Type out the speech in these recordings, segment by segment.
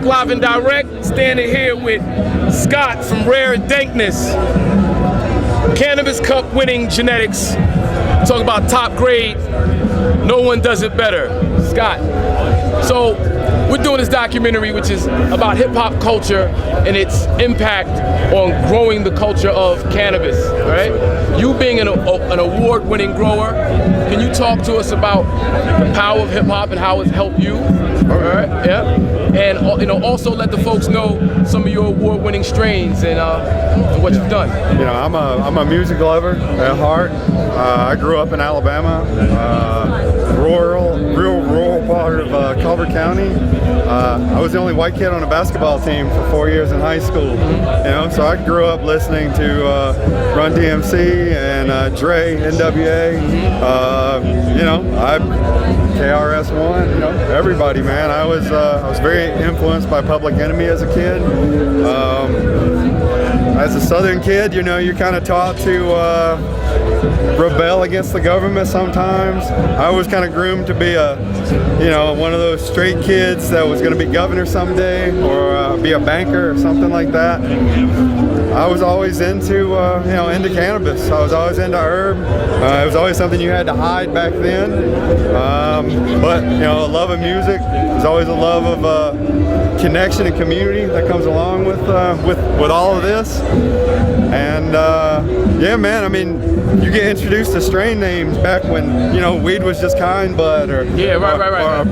back live and direct, standing here with Scott from RAW DANKNESS. Cannabis Cup winning genetics. Talk about top grade. No one does it better. Scott. So we're doing this documentary which is about hip-hop culture and its impact on growing the culture of cannabis, right? You being an award-winning grower, can you talk to us about the power of hip-hop and how it's helped you? All right, yeah. And also let the folks know some of your award-winning strains and what you've done. I'm a music lover at heart. I grew up in Alabama, real rural part of Culver County. I was the only white kid on a basketball team for 4 years in high school. So I grew up listening to Run DMC and Dre, NWA. KRS-One. Everybody, man. I was very influenced by Public Enemy as a kid. As a Southern kid, you're kind of taught to rebel against the government sometimes. I was kind of groomed to be one of those straight kids that was going to be governor someday or be a banker or something like that. I was always into cannabis. I was always into herb. It was always something you had to hide back then. But a love of music. There's always a love of connection and community that comes along with all of this. And yeah, man. I mean, you get introduced to strain names back when weed was just kind bud or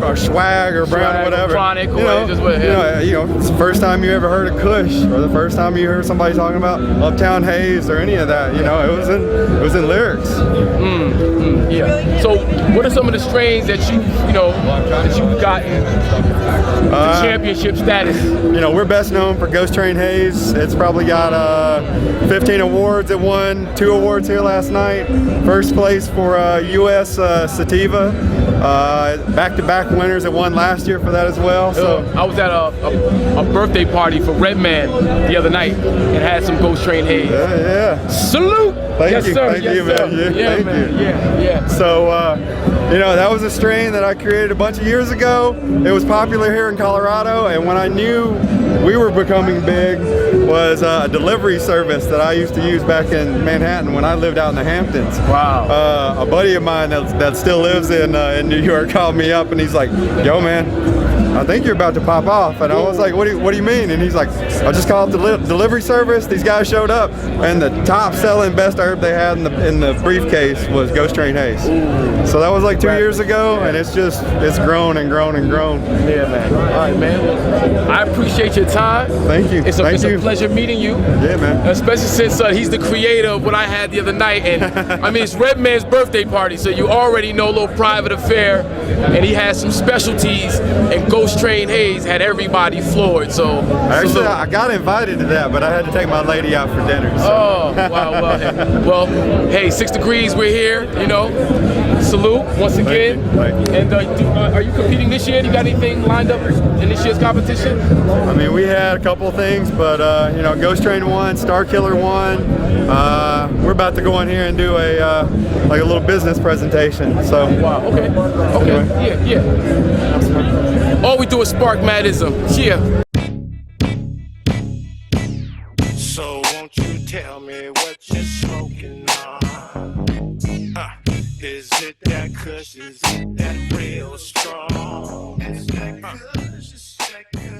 or swag or brown or whatever. Chronic, it's the first time you ever heard of Kush or the first time you heard somebody talking about Uptown Haze or any of that. It was in lyrics. Yeah. So, what are some of the strains that you've gotten the championship status? We're best known for Ghost Train Haze. It's probably got 15 awards. It won 2 awards here last night. First place for U.S. Sativa. Back-to-back winners. It won last year for that as well. So I was at a birthday party for Redman the other night and had some Ghost Train Haze. Yeah. Salute. Thank you, sir. thank you, man. Thank you. Yeah. So, that was a strain that I created a bunch of years ago. It was popular here in Colorado, and when I knew we were becoming big was a delivery service that I used to use back in Manhattan when I lived out in the Hamptons. Wow. A buddy of mine that still lives in New York called me up and he's like, "Yo, man, I think you're about to pop off." And I was like, what do you mean? And he's like, I just called the delivery service. These guys showed up, and the top selling best herb they had in the briefcase was Ghost Train Haze. So that was like 2 years ago, and it's grown and grown and grown. Yeah, man. All right, man. Well, I appreciate your time. Thank you. It's a pleasure meeting you. Yeah, man. Especially since he's the creator of what I had the other night, and I mean it's Redman's birthday party, so you already know a little private affair, and he has some specialties, and Ghost Train Haze had everybody floored. So actually, I got invited to that, but I had to take my lady out for dinner. So. Oh, wow. Well, hey, 6 Degrees, we're here. Salute once again. Thank you. And are you competing this year? You got anything lined up in this year's competition? I mean, we had a couple things, but Ghost Train won, Star Killer won. We're about to go in here and do a little business presentation. So. Wow. Okay. Anyway. Yeah. All we do is spark Madizm. Yeah. So won't you tell me what you're smoking on? Is it that Kush? Is it that real strong? Is that Kush? Is that Kush?